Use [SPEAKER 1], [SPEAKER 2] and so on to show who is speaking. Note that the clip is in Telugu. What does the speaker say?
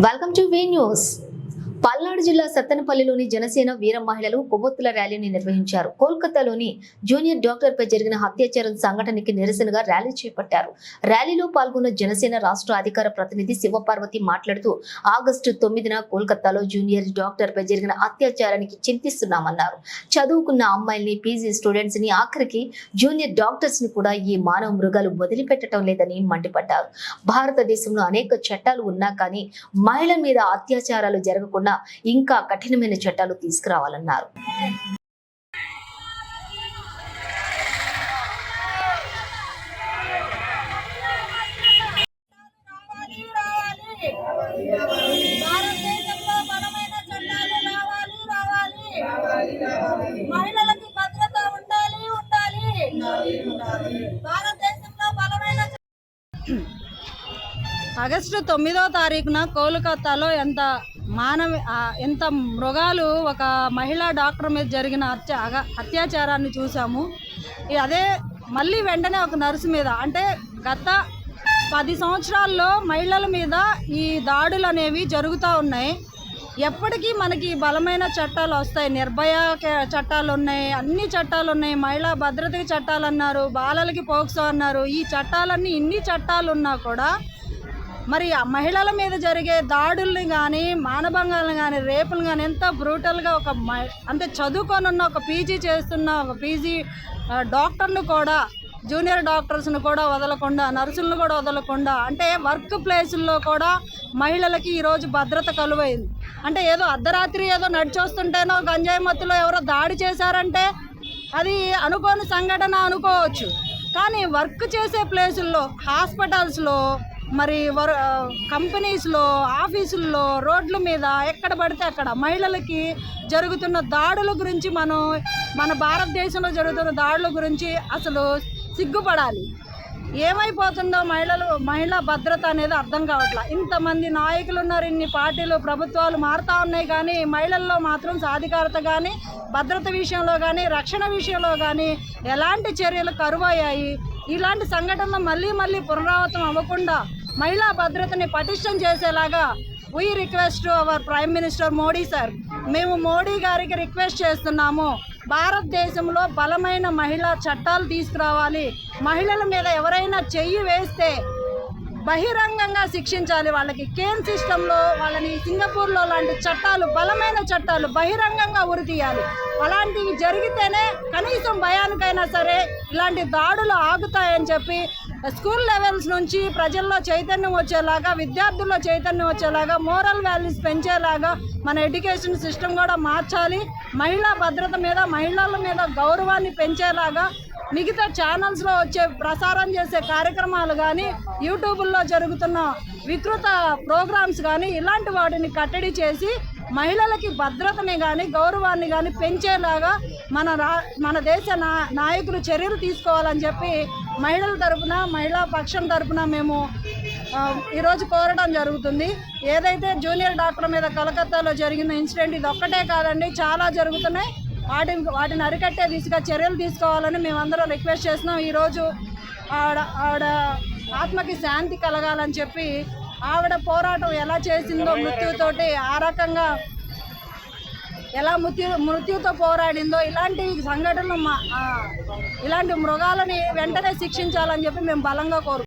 [SPEAKER 1] Welcome to V news. Palnadu జిల్లా సత్తెనపల్లిలోని జనసేన వీర మహిళలు కొవ్వొత్తుల ర్యాలీని నిర్వహించారు. కోల్కతాలోని జూనియర్ డాక్టర్ పై జరిగిన హత్యాచారం సంఘటనకి నిరసనగా ర్యాలీ చేపట్టారు. ర్యాలీలో పాల్గొన్న జనసేన రాష్ట్ర అధికార ప్రతినిధి శివపార్వతి మాట్లాడుతూ ఆగస్టు 9న కోల్కతాలో జూనియర్ డాక్టర్ పై జరిగిన అత్యాచారానికి చింతిస్తున్నామన్నారు. చదువుకున్న అమ్మాయిల్ని, పీజీ స్టూడెంట్స్ ని, ఆఖరికి జూనియర్ డాక్టర్స్ ని కూడా ఈ మానవ మృగాలు వదిలిపెట్టడం లేదని మండిపడ్డారు. భారతదేశంలో అనేక చట్టాలు ఉన్నా కానీ మహిళల మీద అత్యాచారాలు జరగకుండా ఇంకా కఠినమైన చట్టాలు తీసుకురావాలన్నారు.
[SPEAKER 2] మహిళలకు భద్రత ఉండాలి. భారతదేశంలో బలమైన ఆగస్టు 9వ తారీఖున కోల్కతాలో ఎంత మృగాలు ఒక మహిళా డాక్టర్ మీద జరిగిన అత్యాచారాన్ని చూసాము. అదే మళ్ళీ వెంటనే ఒక నర్సు మీద, అంటే గత 10 సంవత్సరాల్లో మహిళల మీద ఈ దాడులు అనేవి జరుగుతూ ఉన్నాయి. ఎప్పటికీ మనకి బలమైన చట్టాలు వస్తాయి. నిర్భయ చట్టాలు ఉన్నాయి, అన్ని చట్టాలు ఉన్నాయి. మహిళా భద్రతకి చట్టాలు అన్నారు, బాలలకి పోక్సో అన్నారు. ఈ చట్టాలన్నీ ఇన్ని చట్టాలు ఉన్నా కూడా మరి మహిళల మీద జరిగే దాడుల్ని కానీ, మానభంగాలను కానీ, రేపులు కానీ ఎంత బ్రూటల్గా అంటే చదువుకొని ఒక పీజీ చేస్తున్న ఒక పీజీ డాక్టర్లు కూడా, జూనియర్ డాక్టర్స్ని కూడా వదలకుండా, నర్సులను కూడా వదలకుండా, అంటే వర్క్ ప్లేసుల్లో కూడా మహిళలకి ఈరోజు భద్రత కలువైంది. అంటే ఏదో అర్ధరాత్రి ఏదో నడిచొస్తుంటేనో గంజాయి మత్తులో ఎవరో దాడి చేశారంటే అది అనుకోని సంఘటన అనుకోవచ్చు. కానీ వర్క్ చేసే ప్లేసుల్లో, హాస్పిటల్స్లో, మరి కంపెనీస్లో, ఆఫీసుల్లో, రోడ్ల మీద ఎక్కడ పడితే అక్కడ మహిళలకి జరుగుతున్న దాడుల గురించి మన భారతదేశంలో జరుగుతున్న దాడుల గురించి అసలు సిగ్గుపడాలి. ఏమైపోతుందో మహిళా భద్రత అనేది అర్థం కావట్లా. ఇంతమంది నాయకులు ఉన్నారు, ఇన్ని పార్టీలు, ప్రభుత్వాలు మారుతూ ఉన్నాయి, కానీ మహిళల్లో మాత్రం సాధికారత కానీ, భద్రత విషయంలో కానీ, రక్షణ విషయంలో కానీ ఎలాంటి చర్యలు కరువయ్యాయి. ఇలాంటి సంఘటనలు మళ్ళీ పునరావృతం అవ్వకుండా మహిళా భద్రతని పటిష్టం చేసేలాగా we request our prime minister Modi sir. మేము మోడీ గారికి రిక్వెస్ట్ చేస్తున్నాము, భారతదేశంలో బలమైన మహిళా చట్టాలు తీసుకురావాలి. మహిళల మీద ఎవరైనా చెయ్యి వేస్తే బహిరంగంగా శిక్షించాలి. వాళ్ళకి కేన్ సిస్టంలో వాళ్ళని సింగపూర్లో లాంటి చట్టాలు, బలమైన చట్టాలు బహిరంగంగా ఉరి తీయాలి. అలాంటివి జరిగితేనే కనీసం భయానికైనా సరే ఇలాంటి దాడులు ఆగుతాయని చెప్పి స్కూల్ లెవెల్స్ నుంచి ప్రజల్లో చైతన్యం వచ్చేలాగా, విద్యార్థుల్లో చైతన్యం వచ్చేలాగా, మోరల్ వాల్యూస్ పెంచేలాగా మన ఎడ్యుకేషన్ సిస్టమ్ కూడా మార్చాలి. మహిళా భద్రత మీద, మహిళల మీద గౌరవాన్ని పెంచేలాగా మిగతా ఛానల్స్లో వచ్చే ప్రసారం చేసే కార్యక్రమాలు కానీ, యూట్యూబ్లో జరుగుతున్న వికృత ప్రోగ్రామ్స్ కానీ ఇలాంటి వాటిని కట్టడి చేసి మహిళలకి భద్రతని కానీ, గౌరవాన్ని కానీ పెంచేలాగా మన దేశ నాయకులు చర్యలు తీసుకోవాలని చెప్పి మహిళల తరపున, మహిళా పక్షం తరపున మేము ఈరోజు కోరడం జరుగుతుంది. ఏదైతే జూనియర్ డాక్టర్ మీద కలకత్తాలో జరిగిన ఇన్సిడెంట్ ఇది ఒక్కటే కాదండి, చాలా జరుగుతున్నాయి. వాటిని అరికట్టే దిశగా చర్యలు తీసుకోవాలని మేమందరం రిక్వెస్ట్ చేస్తున్నాం. ఈరోజు ఆవిడ ఆత్మకి శాంతి కలగాలని చెప్పి ఆవిడ పోరాటం ఎలా చేసిందో, మృత్యుతోటి ఆ రకంగా ఎలా మృత్యుతో పోరాడిందో, ఇలాంటి సంఘటనలు, ఇలాంటి మృగాలని వెంటనే శిక్షించాలని చెప్పి మేము బలంగా కోరుకుంటున్నాం.